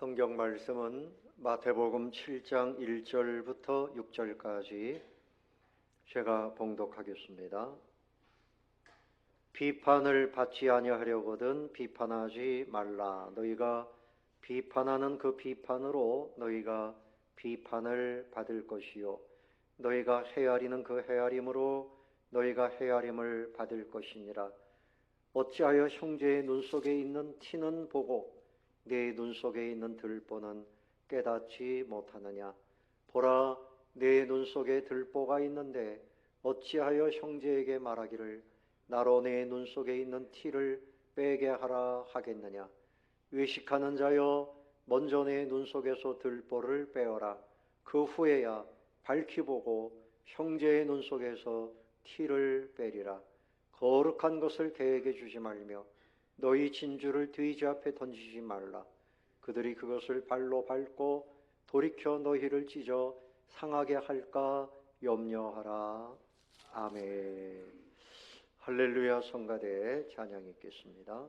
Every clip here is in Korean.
성경 말씀은 마태복음 7장 1절부터 6절까지 제가 봉독하겠습니다. 비판을 받지 아니하려거든 비판하지 말라. 너희가 비판하는 그 비판으로 너희가 비판을 받을 것이요 너희가 헤아리는 그 헤아림으로 너희가 헤아림을 받을 것이니라. 어찌하여 형제의 눈 속에 있는 티는 보고 내 눈 속에 있는 들보는 깨닫지 못하느냐? 보라, 내 눈 속에 들보가 있는데 어찌하여 형제에게 말하기를 나로 내 눈 속에 있는 티를 빼게 하라 하겠느냐? 외식하는 자여, 먼저 내 눈 속에서 들보를 빼어라. 그 후에야 밝히 보고 형제의 눈 속에서 티를 빼리라. 거룩한 것을 개에게 주지 말며 너희 진주를 돼지 앞에 던지지 말라. 그들이 그것을 발로 밟고 돌이켜 너희를 찢어 상하게 할까 염려하라. 아멘. 할렐루야. 성가대 찬양이 있겠습니다.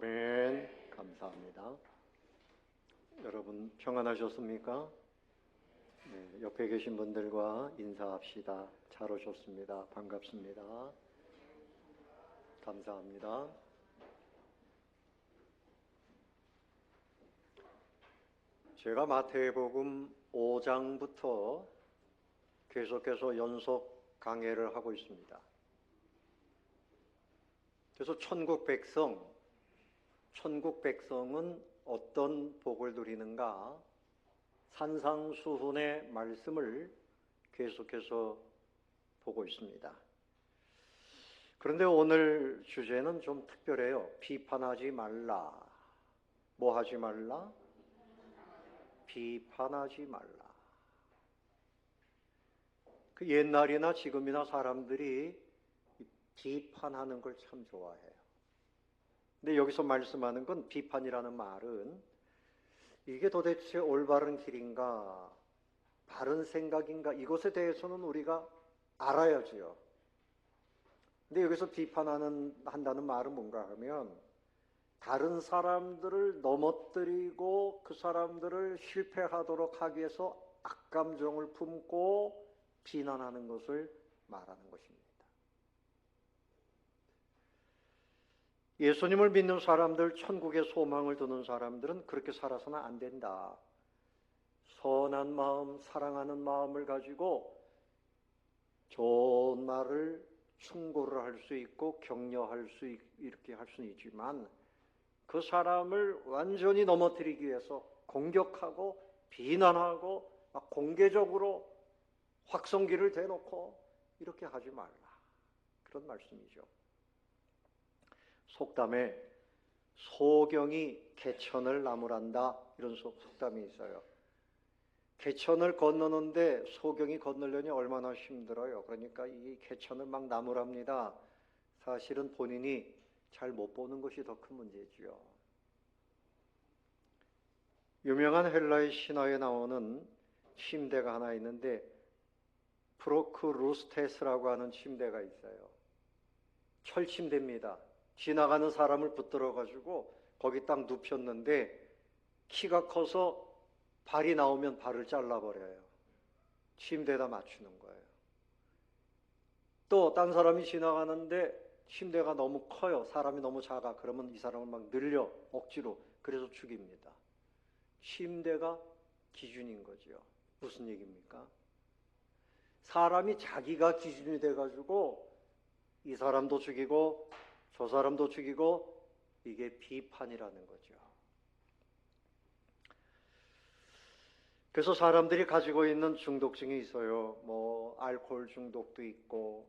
아멘. 감사합니다. 여러분 평안하셨습니까? 네, 옆에 계신 분들과 인사합시다. 잘 오셨습니다. 반갑습니다. 감사합니다. 제가 마태복음 5장부터 계속해서 연속 강해를 하고 있습니다. 그래서 천국 백성은 어떤 복을 누리는가? 산상수훈의 말씀을 계속해서 보고 있습니다. 그런데 오늘 주제는 좀 특별해요. 비판하지 말라. 뭐 하지 말라? 비판하지 말라. 그 옛날이나 지금이나 사람들이 비판하는 걸 참 좋아해요. 근데 여기서 말씀하는 건 비판이라는 말은 이게 도대체 올바른 길인가, 바른 생각인가, 이것에 대해서는 우리가 알아야지요. 근데 여기서 한다는 말은 뭔가 하면 다른 사람들을 넘어뜨리고 그 사람들을 실패하도록 하기 위해서 악감정을 품고 비난하는 것을 말하는 것입니다. 예수님을 믿는 사람들, 천국의 소망을 두는 사람들은 그렇게 살아서는 안 된다. 선한 마음, 사랑하는 마음을 가지고 좋은 말을 충고를 할 수 있고 격려할 수 이렇게 할 수는 있지만 그 사람을 완전히 넘어뜨리기 위해서 공격하고 비난하고 막 공개적으로 확성기를 대놓고 이렇게 하지 말라. 그런 말씀이죠. 속담에 소경이 개천을 나무란다 이런 속담이 있어요. 개천을 건너는데 소경이 건너려니 얼마나 힘들어요. 그러니까 이 개천을 막 나무랍니다. 사실은 본인이 잘 못 보는 것이 더 큰 문제지요. 유명한 헬라의 신화에 나오는 침대가 하나 있는데 프로크루스테스라고 하는 침대가 있어요. 철침대입니다. 지나가는 사람을 붙들어가지고 거기 딱 눕혔는데 키가 커서 발이 나오면 발을 잘라버려요. 침대에다 맞추는 거예요. 또 딴 사람이 지나가는데 침대가 너무 커요. 사람이 너무 작아. 그러면 이 사람을 막 늘려 억지로. 그래서 죽입니다. 침대가 기준인 거죠. 무슨 얘기입니까? 사람이 자기가 기준이 돼가지고 이 사람도 죽이고 저 사람도 죽이고 이게 비판이라는 거죠. 그래서 사람들이 가지고 있는 중독증이 있어요. 뭐 알코올 중독도 있고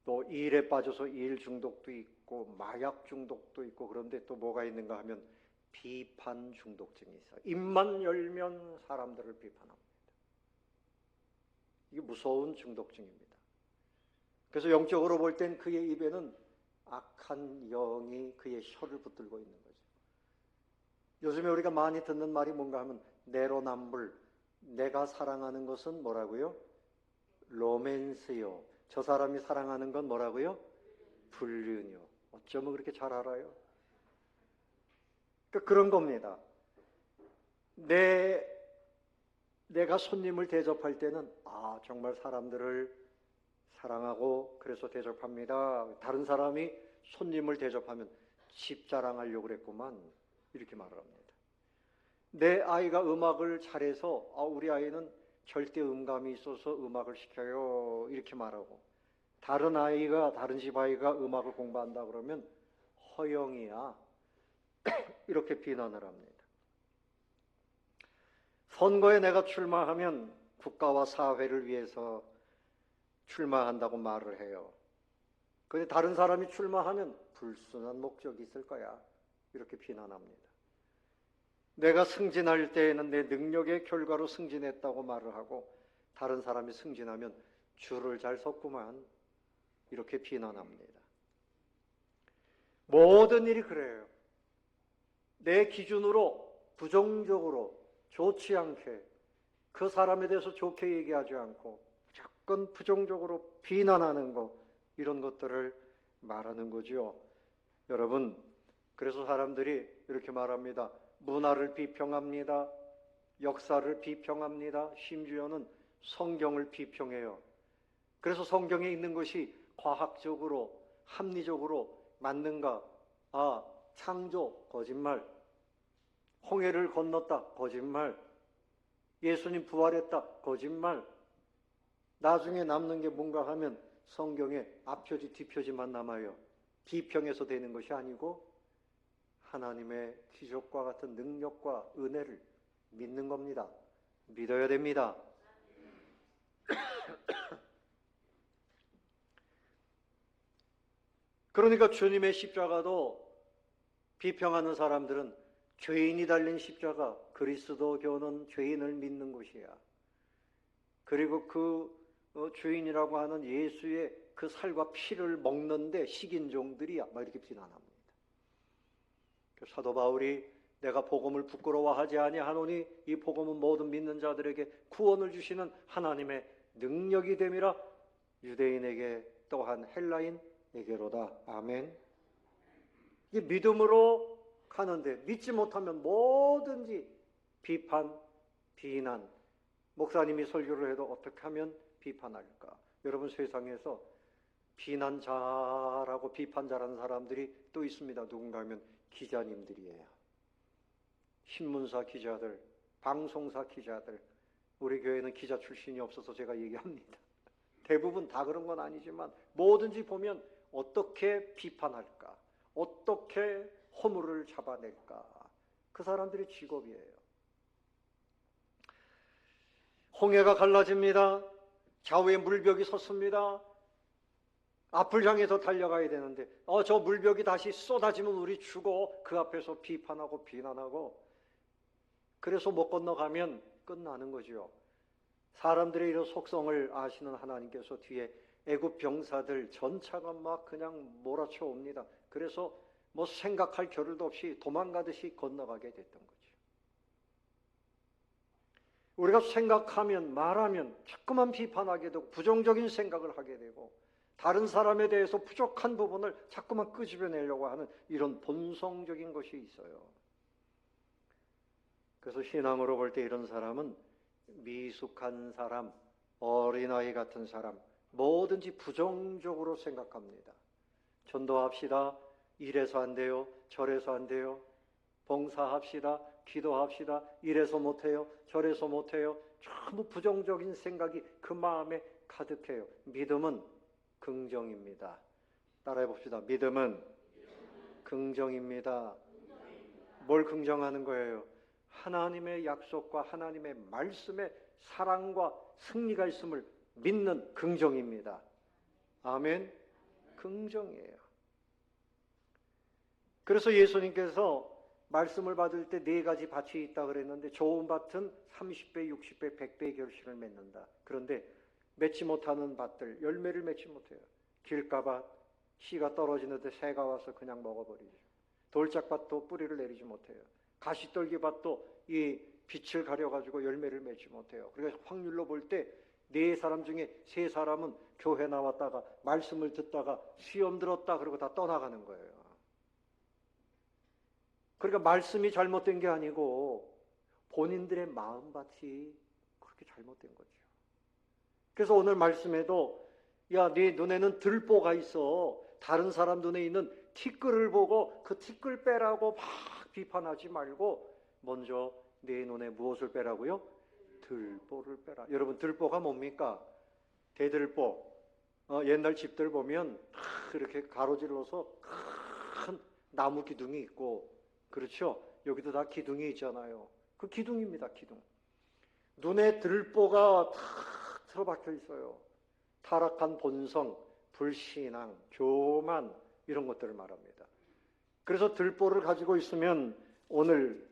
또 일에 빠져서 일 중독도 있고 마약 중독도 있고 그런데 또 뭐가 있는가 하면 비판 중독증이 있어요. 입만 열면 사람들을 비판합니다. 이게 무서운 중독증입니다. 그래서 영적으로 볼 땐 그의 입에는 악한 영이 그의 혀를 붙들고 있는 거죠. 요즘에 우리가 많이 듣는 말이 뭔가 하면 내로남불, 내가 사랑하는 것은 뭐라고요? 로맨스요. 저 사람이 사랑하는 건 뭐라고요? 불륜이요. 어쩌면 그렇게 잘 알아요? 그런 겁니다. 내가 손님을 대접할 때는 정말 사람들을 사랑하고 그래서 대접합니다. 다른 사람이 손님을 대접하면 집 자랑하려고 그랬구만 이렇게 말을 합니다. 내 아이가 음악을 잘해서 우리 아이는 절대 음감이 있어서 음악을 시켜요 이렇게 말하고 다른 집 아이가 음악을 공부한다 그러면 허영이야 이렇게 비난을 합니다. 선거에 내가 출마하면 국가와 사회를 위해서 출마한다고 말을 해요. 그런데 다른 사람이 출마하면 불순한 목적이 있을 거야 이렇게 비난합니다. 내가 승진할 때에는 내 능력의 결과로 승진했다고 말을 하고 다른 사람이 승진하면 줄을 잘 섰구만 이렇게 비난합니다. 모든 일이 그래요. 내 기준으로 부정적으로 좋지 않게 그 사람에 대해서 좋게 얘기하지 않고 무조건 부정적으로 비난하는 것 이런 것들을 말하는 거죠. 여러분 그래서 사람들이 이렇게 말합니다. 문화를 비평합니다. 역사를 비평합니다. 심지어는 성경을 비평해요. 그래서 성경에 있는 것이 과학적으로, 합리적으로 맞는가? 아, 창조, 거짓말. 홍해를 건넜다, 거짓말. 예수님 부활했다, 거짓말. 나중에 남는 게 뭔가 하면 성경에 앞표지, 뒷표지만 남아요. 비평해서 되는 것이 아니고 하나님의 기적과 같은 능력과 은혜를 믿는 겁니다. 믿어야 됩니다. 그러니까 주님의 십자가도 비평하는 사람들은 죄인이 달린 십자가, 그리스도교는 죄인을 믿는 것이야. 그리고 그 주인이라고 하는 예수의 그 살과 피를 먹는데 식인종들이야. 막 이렇게 비난합니다. 사도 바울이 내가 복음을 부끄러워하지 아니하노니 이 복음은 모든 믿는 자들에게 구원을 주시는 하나님의 능력이 됨이라. 유대인에게 또한 헬라인에게로다. 아멘. 이 믿음으로 가는데 믿지 못하면 뭐든지 비판, 비난. 목사님이 설교를 해도 어떻게 하면 비판할까? 여러분, 세상에서 비난자라고 비판 잘하는 사람들이 또 있습니다. 누군가 하면 기자님들이에요. 신문사 기자들, 방송사 기자들. 우리 교회는 기자 출신이 없어서 제가 얘기합니다. 대부분 다 그런 건 아니지만 뭐든지 보면 어떻게 비판할까? 어떻게 허물을 잡아낼까? 그 사람들의 직업이에요. 홍해가 갈라집니다. 좌우에 물벽이 섰습니다. 앞을 향해서 달려가야 되는데 저 물벽이 다시 쏟아지면 우리 죽어. 그 앞에서 비판하고 비난하고 그래서 못 건너가면 끝나는 거죠. 사람들의 이런 속성을 아시는 하나님께서 뒤에 애굽 병사들 전차가 막 그냥 몰아쳐 옵니다. 그래서 뭐 생각할 겨를도 없이 도망가듯이 건너가게 됐던 거죠. 우리가 생각하면 말하면 자꾸만 비판하게 되고 부정적인 생각을 하게 되고 다른 사람에 대해서 부족한 부분을 자꾸만 끄집어내려고 하는 이런 본성적인 것이 있어요. 그래서 신앙으로 볼 때 이런 사람은 미숙한 사람, 어린아이 같은 사람, 뭐든지 부정적으로 생각합니다. 전도합시다. 이래서 안 돼요. 저래서 안 돼요. 봉사합시다. 기도합시다. 이래서 못해요. 저래서 못해요. 전부 부정적인 생각이 그 마음에 가득해요. 믿음은 긍정입니다. 따라해 봅시다. 믿음은 긍정입니다. 뭘 긍정하는 거예요? 하나님의 약속과 하나님의 말씀에 사랑과 승리가 있음을 믿는 긍정입니다. 아멘. 긍정이에요. 그래서 예수님께서 말씀을 받을 때 4가지 밭이 있다 그랬는데 좋은 밭은 30배, 60배, 100배의 결실을 맺는다. 그런데 맺지 못하는 밭들, 열매를 맺지 못해요. 길가밭, 씨가 떨어지는데 새가 와서 그냥 먹어버리죠. 돌짝밭도 뿌리를 내리지 못해요. 가시떨기밭도 이 빛을 가려가지고 열매를 맺지 못해요. 그러니까 확률로 볼 때 4사람 중에 3사람은 교회 나왔다가 말씀을 듣다가 시험 들었다 그러고 다 떠나가는 거예요. 그러니까 말씀이 잘못된 게 아니고 본인들의 마음밭이 그렇게 잘못된 거죠. 그래서 오늘 말씀에도 야, 네 눈에는 들보가 있어. 다른 사람 눈에 있는 티끌을 보고 그 티끌 빼라고 막 비판하지 말고 먼저 네 눈에 무엇을 빼라고요? 들보를 빼라. 여러분, 들보가 뭡니까? 대들보. 옛날 집들 보면 이렇게 가로질러서 큰 나무 기둥이 있고, 그렇죠? 여기도 다 기둥이 있잖아요. 그 기둥입니다, 기둥. 눈에 들보가 탁 틀어박혀 있어요. 타락한 본성, 불신앙, 교만, 이런 것들을 말합니다. 그래서 들보를 가지고 있으면 오늘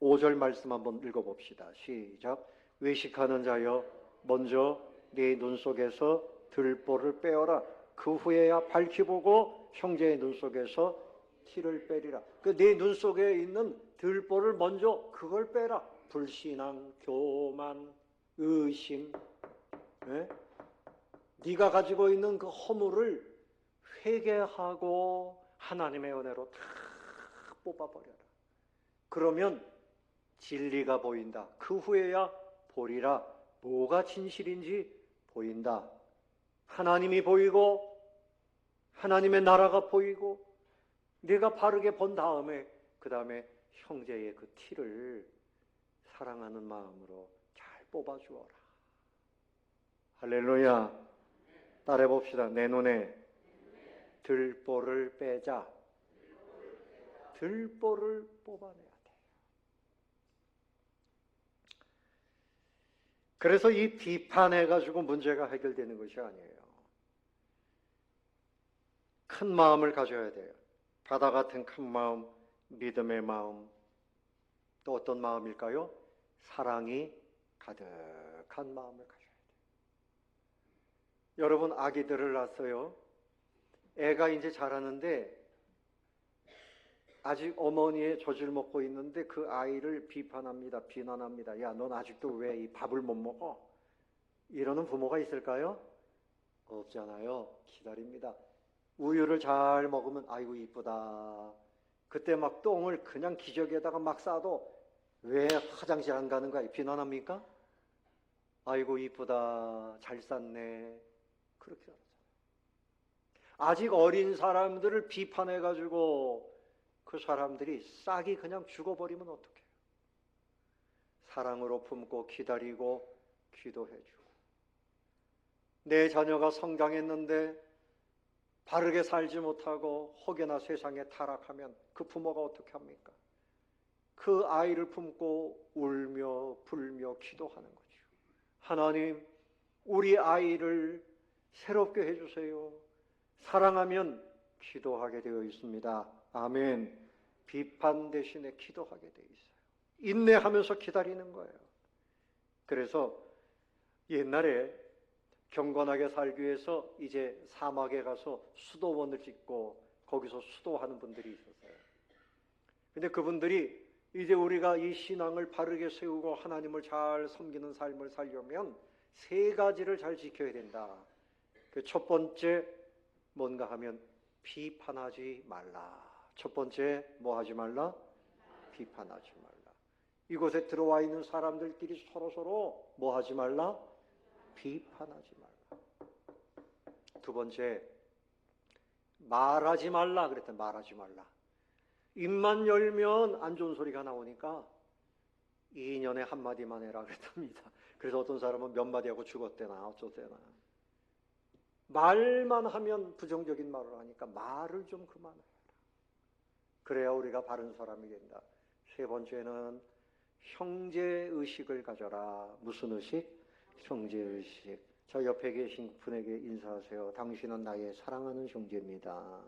5절 말씀 한번 읽어봅시다. 시작. 외식하는 자여, 먼저 네 눈 속에서 들보를 빼어라. 그 후에야 밝히 보고 형제의 눈 속에서 티를 빼리라. 그 네 눈 속에 있는 들보를 먼저 그걸 빼라. 불신앙, 교만, 의심, 네? 네가 가지고 있는 그 허물을 회개하고 하나님의 은혜로 다 뽑아버려라. 그러면 진리가 보인다. 그 후에야 보리라. 뭐가 진실인지 보인다. 하나님이 보이고 하나님의 나라가 보이고 내가 바르게 본 다음에 그 다음에 형제의 그 티를 사랑하는 마음으로 잘 뽑아주어라. 할렐루야. 따라해 봅시다. 내 눈에 들보를 빼자. 들보를 뽑아내야 돼. 그래서 이 비판해가지고 문제가 해결되는 것이 아니에요. 큰 마음을 가져야 돼요. 바다 같은 큰 마음, 믿음의 마음. 또 어떤 마음일까요? 사랑이 가득한 마음을 가져야 돼요. 여러분, 아기들을 낳았어요. 애가 이제 자라는데 아직 어머니의 젖을 먹고 있는데 그 아이를 비판합니다. 비난합니다. 야, 넌 아직도 왜 이 밥을 못 먹어? 이러는 부모가 있을까요? 없잖아요. 기다립니다. 우유를 잘 먹으면 아이고 이쁘다. 그때 막 똥을 그냥 기저귀에다가 막 싸도 왜 화장실 안 가는 거야? 비난합니까? 아이고 이쁘다. 잘 쌌네. 그렇게 하잖아요. 아직 어린 사람들을 비판해가지고 그 사람들이 싹이 그냥 죽어버리면 어떡해요? 사랑으로 품고 기다리고 기도해주고 내 자녀가 성장했는데 바르게 살지 못하고 혹여나 세상에 타락하면 그 부모가 어떻게 합니까? 그 아이를 품고 울며 불며 기도하는 거죠. 하나님, 우리 아이를 새롭게 해주세요. 사랑하면 기도하게 되어 있습니다. 아멘. 비판 대신에 기도하게 되어 있어요. 인내하면서 기다리는 거예요. 그래서 옛날에 경건하게 살기 위해서 이제 사막에 가서 수도원을 짓고 거기서 수도하는 분들이 있었어요. 근데 그분들이 이제 우리가 이 신앙을 바르게 세우고 하나님을 잘 섬기는 삶을 살려면 세 가지를 잘 지켜야 된다. 그 첫 번째 뭔가 하면 비판하지 말라. 첫 번째 뭐 하지 말라? 비판하지 말라. 이곳에 들어와 있는 사람들끼리 서로 뭐 하지 말라? 비판하지 말라. 두 번째 말하지 말라. 그랬더니 말하지 말라. 입만 열면 안 좋은 소리가 나오니까 2년에 한마디만 해라 그랬답니다. 그래서 어떤 사람은 몇 마디 하고 죽었대나 어쩌대나. 말만 하면 부정적인 말을 하니까 말을 좀 그만해라. 그래야 우리가 바른 사람이 된다. 세 번째는 형제의식을 가져라. 무슨 의식? 형제의식. 저 옆에 계신 분에게 인사하세요. 당신은 나의 사랑하는 형제입니다.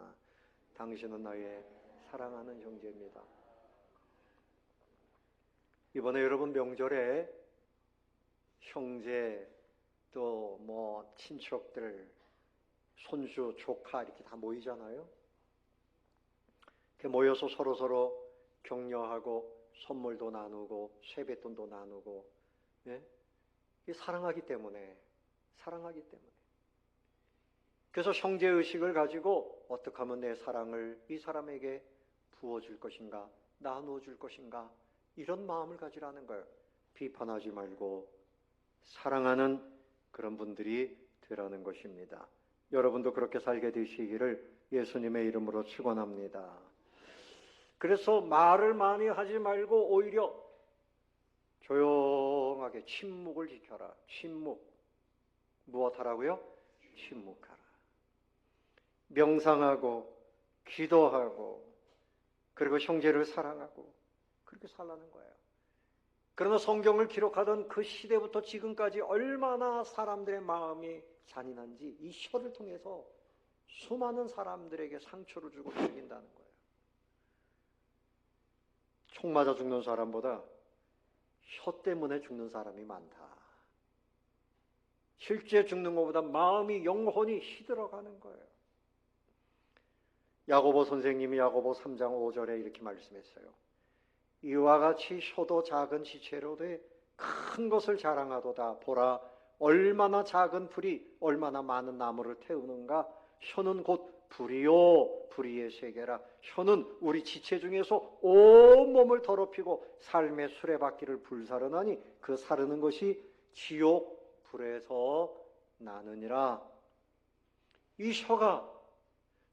당신은 나의 사랑하는 형제입니다. 이번에 여러분 명절에 형제 또 뭐 친척들 손주 조카 이렇게 다 모이잖아요. 이렇게 모여서 서로 격려하고 선물도 나누고 세뱃돈도 나누고 예? 사랑하기 때문에 그래서 형제의식을 가지고 어떻게 하면 내 사랑을 이 사람에게 부어줄 것인가 나누어줄 것인가 이런 마음을 가지라는 거예요. 비판하지 말고 사랑하는 그런 분들이 되라는 것입니다. 여러분도 그렇게 살게 되시기를 예수님의 이름으로 축원합니다. 그래서 말을 많이 하지 말고 오히려 조용하게 침묵을 지켜라. 침묵. 무엇하라고요? 침묵하라. 명상하고 기도하고 그리고 형제를 사랑하고 그렇게 살라는 거예요. 그러나 성경을 기록하던 그 시대부터 지금까지 얼마나 사람들의 마음이 잔인한지 이 혀를 통해서 수많은 사람들에게 상처를 주고 죽인다는 거예요. 총 맞아 죽는 사람보다 혀 때문에 죽는 사람이 많다. 실제 죽는 것보다 마음이 영혼이 시들어가는 거예요. 야고보 선생님이 야고보 3장 5절에 이렇게 말씀했어요. 이와 같이 혀도 작은 지체로 돼 큰 것을 자랑하도다. 보라 얼마나 작은 풀이 얼마나 많은 나무를 태우는가. 혀는 곧 불이요 불의의 세계라. 혀는 우리 지체 중에서 온몸을 더럽히고 삶의 수레바퀴를 불사르나니 그 사르는 것이 지옥 불에서 나느니라. 이 혀가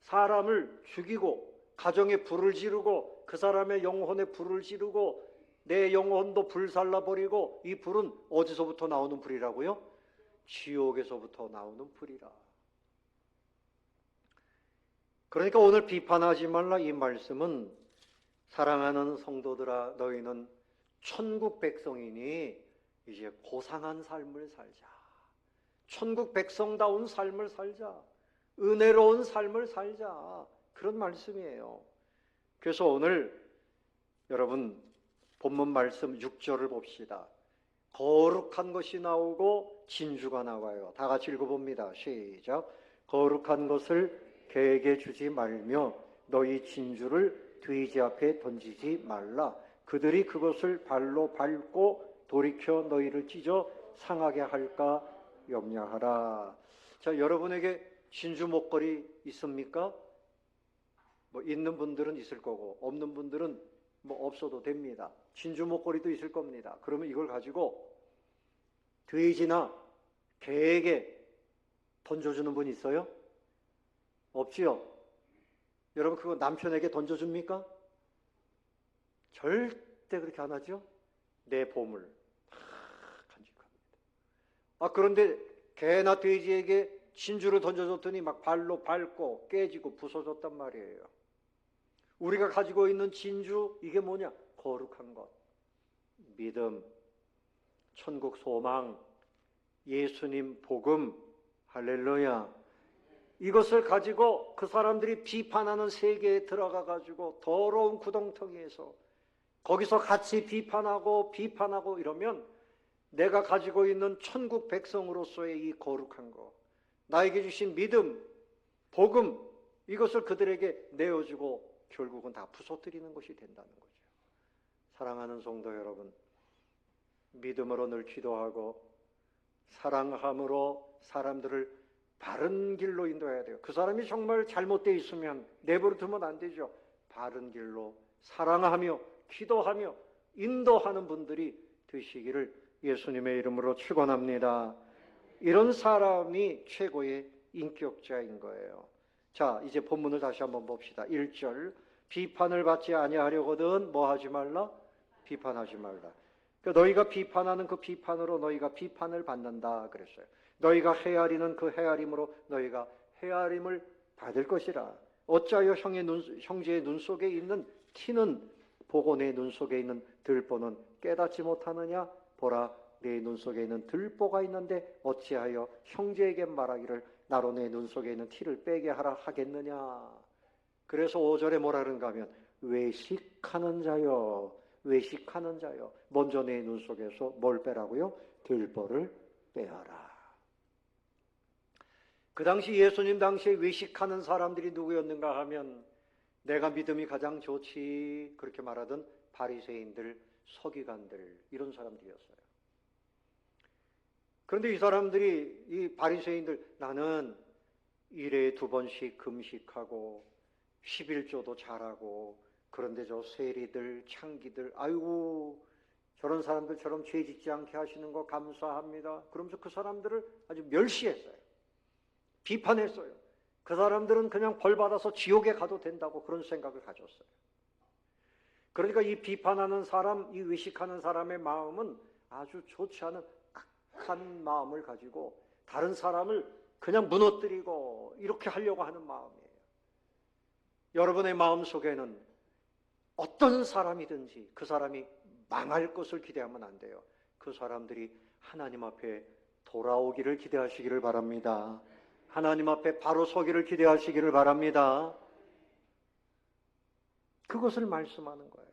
사람을 죽이고 가정에 불을 지르고 그 사람의 영혼에 불을 지르고 내 영혼도 불살라버리고, 이 불은 어디서부터 나오는 불이라고요? 지옥에서부터 나오는 불이라. 그러니까 오늘 비판하지 말라 이 말씀은, 사랑하는 성도들아 너희는 천국 백성이니 이제 고상한 삶을 살자. 천국 백성다운 삶을 살자. 은혜로운 삶을 살자. 그런 말씀이에요. 그래서 오늘 여러분 본문 말씀 6절을 봅시다. 거룩한 것이 나오고 진주가 나와요. 다 같이 읽어봅니다. 시작. 거룩한 것을 개에게 주지 말며 너희 진주를 돼지 앞에 던지지 말라. 그들이 그것을 발로 밟고 돌이켜 너희를 찢어 상하게 할까 염려하라. 자, 여러분에게 진주 목걸이 있습니까? 뭐 있는 분들은 있을 거고 없는 분들은 뭐 없어도 됩니다. 진주 목걸이도 있을 겁니다. 그러면 이걸 가지고 돼지나 개에게 던져주는 분 있어요? 없지요? 여러분 그거 남편에게 던져줍니까? 절대 그렇게 안 하죠? 내 보물 간직합니다. 그런데 개나 돼지에게 진주를 던져줬더니 막 발로 밟고 깨지고 부서졌단 말이에요. 우리가 가지고 있는 진주, 이게 뭐냐? 거룩한 것, 믿음, 천국 소망, 예수님 복음, 할렐루야. 이것을 가지고 그 사람들이 비판하는 세계에 들어가 가지고 더러운 구덩텅이에서 거기서 같이 비판하고 이러면 내가 가지고 있는 천국 백성으로서의 이 거룩한 것, 나에게 주신 믿음, 복음, 이것을 그들에게 내어주고 결국은 다 부서뜨리는 것이 된다는 거죠. 사랑하는 성도 여러분, 믿음으로 늘 기도하고 사랑함으로 사람들을 바른 길로 인도해야 돼요. 그 사람이 정말 잘못되어 있으면 내버려 두면 안 되죠. 바른 길로 사랑하며 기도하며 인도하는 분들이 되시기를 예수님의 이름으로 축원합니다. 이런 사람이 최고의 인격자인 거예요. 자, 이제 본문을 다시 한번 봅시다. 1절. 비판을 받지 아니하려거든 뭐 하지 말라? 비판하지 말라. 그러니까 너희가 비판하는 그 비판으로 너희가 비판을 받는다 그랬어요. 너희가 헤아리는 그 헤아림으로 너희가 헤아림을 받을 것이라. 어찌하여 형제의 눈 속에 있는 티는 보고 내 눈 속에 있는 들보는 깨닫지 못하느냐? 보라, 내 눈 속에 있는 들보가 있는데 어찌하여 형제에게 말하기를 나로 내 눈 속에 있는 티를 빼게 하라 하겠느냐? 그래서 5절에 뭐라 그런가 하면 외식하는 자여, 외식하는 자여, 먼저 내 눈 속에서 뭘 빼라고요? 들보를 빼어라. 그 당시 예수님 당시에 외식하는 사람들이 누구였는가 하면 내가 믿음이 가장 좋지 그렇게 말하던 바리새인들, 서기관들, 이런 사람들이었어요. 그런데 이 사람들이, 이 바리새인들, 나는 일에 2번씩 금식하고 11조도 잘하고, 그런데 저 세리들, 창기들, 아이고 저런 사람들처럼 죄 짓지 않게 하시는 거 감사합니다. 그러면서 그 사람들을 아주 멸시했어요. 비판했어요. 그 사람들은 그냥 벌 받아서 지옥에 가도 된다고 그런 생각을 가졌어요. 그러니까 이 비판하는 사람, 이 외식하는 사람의 마음은 아주 좋지 않은 악한 마음을 가지고 다른 사람을 그냥 무너뜨리고 이렇게 하려고 하는 마음이에요. 여러분의 마음 속에는 어떤 사람이든지 그 사람이 망할 것을 기대하면 안 돼요. 그 사람들이 하나님 앞에 돌아오기를 기대하시기를 바랍니다. 하나님 앞에 바로 서기를 기대하시기를 바랍니다. 그것을 말씀하는 거예요.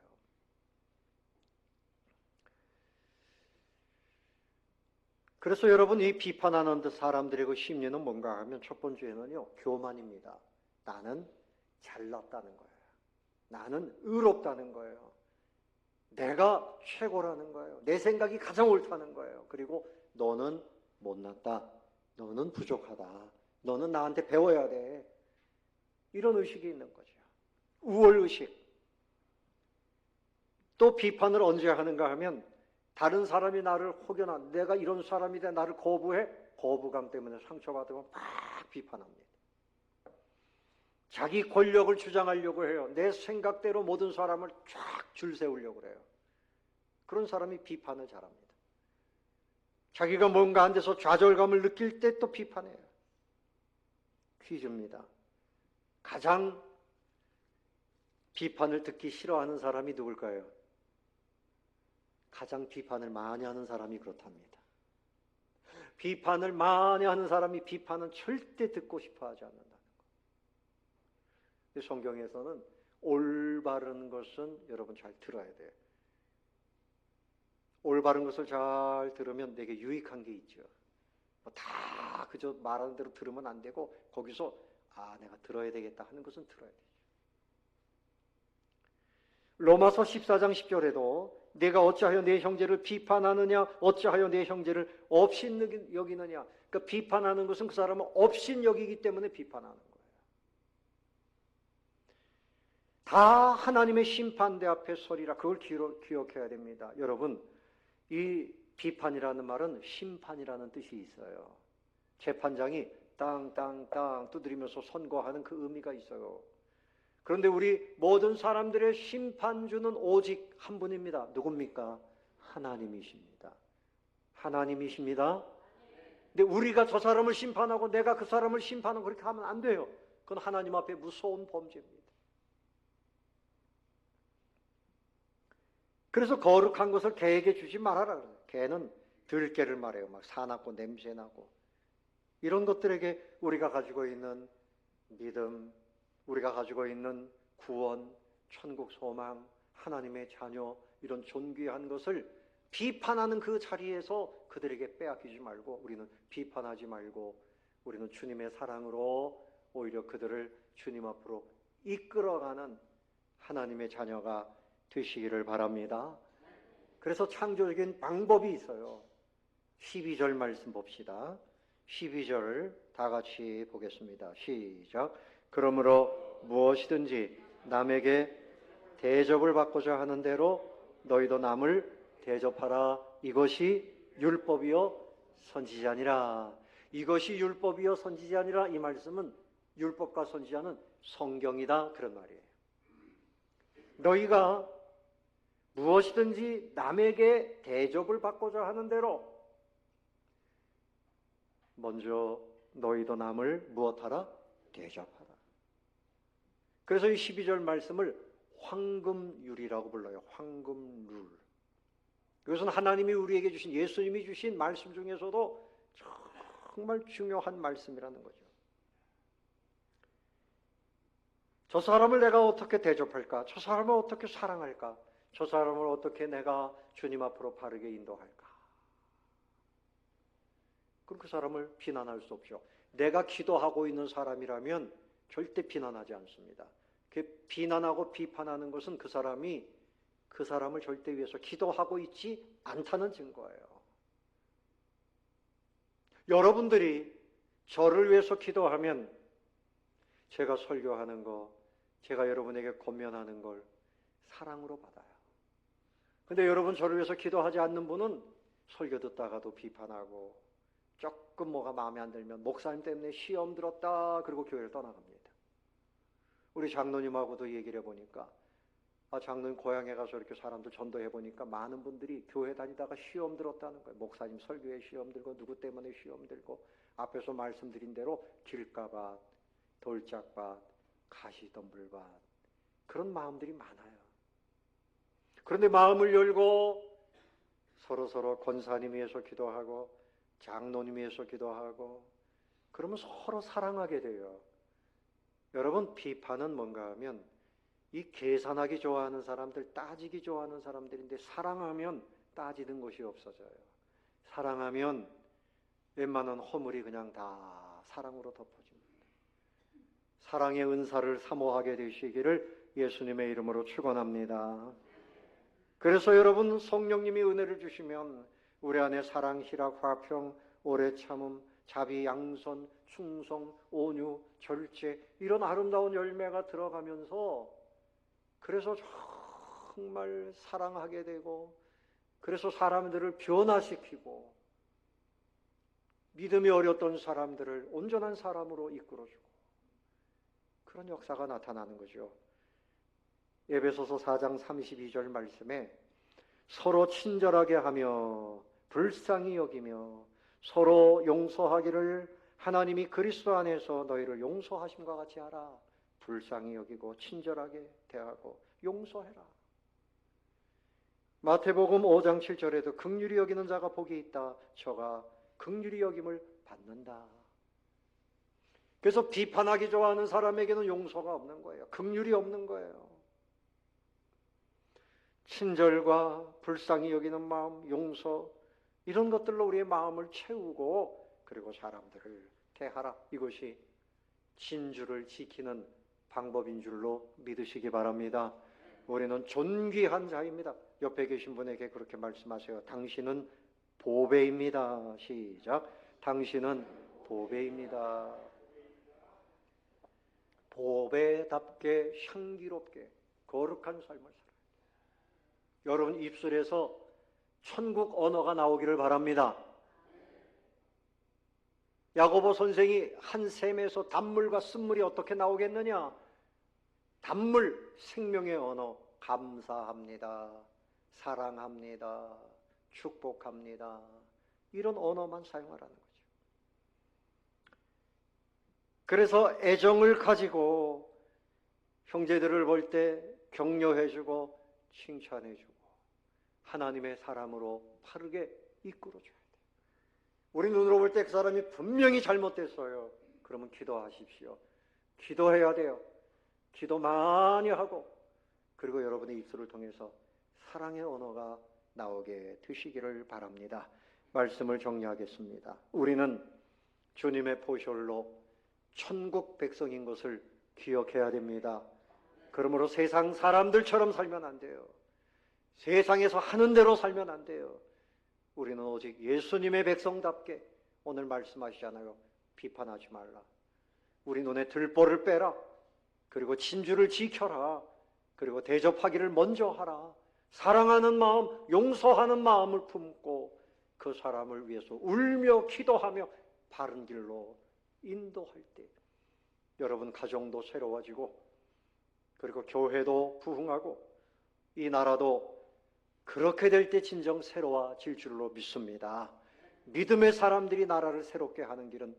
그래서 여러분, 이 비판하는 사람들의 그 심리는 뭔가 하면 첫 번째는요, 교만입니다. 나는 잘났다는 거예요. 나는 의롭다는 거예요. 내가 최고라는 거예요. 내 생각이 가장 옳다는 거예요. 그리고 너는 못났다. 너는 부족하다. 너는 나한테 배워야 돼. 이런 의식이 있는 거죠. 우월의식. 또 비판을 언제 하는가 하면 다른 사람이 나를 혹여나 내가 이런 사람이다 나를 거부해? 거부감 때문에 상처받으면 막 비판합니다. 자기 권력을 주장하려고 해요. 내 생각대로 모든 사람을 쫙 줄 세우려고 해요. 그런 사람이 비판을 잘합니다. 자기가 뭔가 안 돼서 좌절감을 느낄 때 또 비판해요. 퀴즈입니다. 가장 비판을 듣기 싫어하는 사람이 누굴까요? 가장 비판을 많이 하는 사람이 그렇답니다. 비판을 많이 하는 사람이 비판은 절대 듣고 싶어 하지 않는다는 거. 성경에서는 올바른 것은 여러분 잘 들어야 돼요. 올바른 것을 잘 들으면 되게 유익한 게 있죠. 다 그저 말하는 대로 들으면 안 되고 거기서 내가 들어야 되겠다 하는 것은 들어야 되죠. 로마서 14장 10절에도 내가 어찌하여 내 형제를 비판하느냐 어찌하여 내 형제를 업신 여기느냐. 그러니까 비판하는 것은 그 사람을 업신 여기기 때문에 비판하는 거예요. 다 하나님의 심판대 앞에 서리라. 그걸 기억해야 됩니다. 여러분, 이 비판이라는 말은 심판이라는 뜻이 있어요. 재판장이 땅땅땅 두드리면서 선고하는 그 의미가 있어요. 그런데 우리 모든 사람들의 심판주는 오직 한 분입니다. 누굽니까? 하나님이십니다. 하나님이십니다. 근데 우리가 저 사람을 심판하고 내가 그 사람을 심판하고 그렇게 하면 안 돼요. 그건 하나님 앞에 무서운 범죄입니다. 그래서 거룩한 것을 개에게 주지 말아라 그래요. 개는 들깨를 말해요. 막 사납고 냄새나고. 이런 것들에게 우리가 가지고 있는 믿음, 우리가 가지고 있는 구원, 천국 소망, 하나님의 자녀, 이런 존귀한 것을 비판하는 그 자리에서 그들에게 빼앗기지 말고 우리는 비판하지 말고 우리는 주님의 사랑으로 오히려 그들을 주님 앞으로 이끌어가는 하나님의 자녀가 되시기를 바랍니다. 그래서 창조적인 방법이 있어요. 12절 말씀 봅시다. 12절 다 같이 보겠습니다. 시작. 그러므로 무엇이든지 남에게 대접을 받고자 하는 대로 너희도 남을 대접하라. 이것이 율법이요 선지자니라. 이것이 율법이요 선지자니라. 이 말씀은 율법과 선지자는 성경이다 그런 말이에요. 너희가 무엇이든지 남에게 대접을 받고자 하는 대로 먼저 너희도 남을 무엇하라? 대접하라. 그래서 이 12절 말씀을 황금률이라고 불러요. 황금룰. 이것은 하나님이 우리에게 주신, 예수님이 주신 말씀 중에서도 정말 중요한 말씀이라는 거죠. 저 사람을 내가 어떻게 대접할까? 저 사람을 어떻게 사랑할까? 저 사람을 어떻게 내가 주님 앞으로 바르게 인도할까? 그럼 그 사람을 비난할 수 없죠. 내가 기도하고 있는 사람이라면 절대 비난하지 않습니다. 비난하고 비판하는 것은 그 사람이 그 사람을 절대 위해서 기도하고 있지 않다는 증거예요. 여러분들이 저를 위해서 기도하면 제가 설교하는 거, 제가 여러분에게 권면하는 걸 사랑으로 받아요. 근데 여러분 저를 위해서 기도하지 않는 분은 설교 듣다가도 비판하고 조금 뭐가 마음에 안 들면 목사님 때문에 시험 들었다 그리고 교회를 떠나갑니다. 우리 장로님하고도 얘기를 해보니까 장로님 고향에 가서 이렇게 사람들 전도해보니까 많은 분들이 교회 다니다가 시험 들었다는 거예요. 목사님 설교에 시험 들고 누구 때문에 시험 들고 앞에서 말씀드린 대로 길가밭, 돌짝밭, 가시덤불밭 그런 마음들이 많아요. 그런데 마음을 열고 서로 권사님 위해서 기도하고 장로님 위해서 기도하고 그러면 서로 사랑하게 돼요. 여러분 비판은 뭔가 하면 이 계산하기 좋아하는 사람들, 따지기 좋아하는 사람들인데 사랑하면 따지는 것이 없어져요. 사랑하면 웬만한 허물이 그냥 다 사랑으로 덮어집니다. 사랑의 은사를 사모하게 되시기를 예수님의 이름으로 축원합니다. 그래서 여러분 성령님이 은혜를 주시면 우리 안에 사랑, 희락, 화평, 오래 참음, 자비, 양선, 충성, 온유, 절제 이런 아름다운 열매가 들어가면서 그래서 정말 사랑하게 되고 그래서 사람들을 변화시키고 믿음이 어렸던 사람들을 온전한 사람으로 이끌어주고 그런 역사가 나타나는 거죠. 에베소서 4장 32절 말씀에 서로 친절하게 하며 불쌍히 여기며 서로 용서하기를 하나님이 그리스도 안에서 너희를 용서하심과 같이 하라. 불쌍히 여기고 친절하게 대하고 용서해라. 마태복음 5장 7절에도 긍휼히 여기는 자가 복이 있다. 저가 긍휼히 여김을 받는다. 그래서 비판하기 좋아하는 사람에게는 용서가 없는 거예요. 긍휼이 없는 거예요. 친절과 불쌍히 여기는 마음, 용서 이런 것들로 우리의 마음을 채우고 그리고 사람들을 대하라. 이것이 진주를 지키는 방법인 줄로 믿으시기 바랍니다. 우리는 존귀한 자입니다. 옆에 계신 분에게 그렇게 말씀하세요. 당신은 보배입니다. 시작. 당신은 보배입니다. 보배답게 향기롭게 거룩한 삶을 살아요. 여러분 입술에서 천국 언어가 나오기를 바랍니다. 야고보 선생이 한 샘에서 단물과 쓴물이 어떻게 나오겠느냐? 단물, 생명의 언어, 감사합니다, 사랑합니다, 축복합니다. 이런 언어만 사용하라는 거죠. 그래서 애정을 가지고 형제들을 볼 때 격려해주고 칭찬해주고 하나님의 사람으로 바르게 이끌어줘야 돼요. 우리 눈으로 볼 때 그 사람이 분명히 잘못됐어요. 그러면 기도하십시오. 기도해야 돼요. 기도 많이 하고 그리고 여러분의 입술을 통해서 사랑의 언어가 나오게 되시기를 바랍니다. 말씀을 정리하겠습니다. 우리는 주님의 보혈로 천국 백성인 것을 기억해야 됩니다. 그러므로 세상 사람들처럼 살면 안 돼요. 세상에서 하는 대로 살면 안 돼요. 우리는 오직 예수님의 백성답게 오늘 말씀하시잖아요. 비판하지 말라. 우리 눈에 들보를 빼라. 그리고 진주를 지켜라. 그리고 대접하기를 먼저 하라. 사랑하는 마음, 용서하는 마음을 품고 그 사람을 위해서 울며 기도하며 바른 길로 인도할 때 여러분 가정도 새로워지고 그리고 교회도 부흥하고 이 나라도 그렇게 될 때 진정 새로워질 줄로 믿습니다. 믿음의 사람들이 나라를 새롭게 하는 길은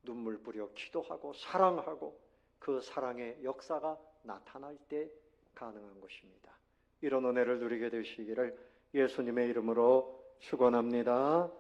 눈물 뿌려 기도하고 사랑하고 그 사랑의 역사가 나타날 때 가능한 것입니다. 이런 은혜를 누리게 되시기를 예수님의 이름으로 축원합니다.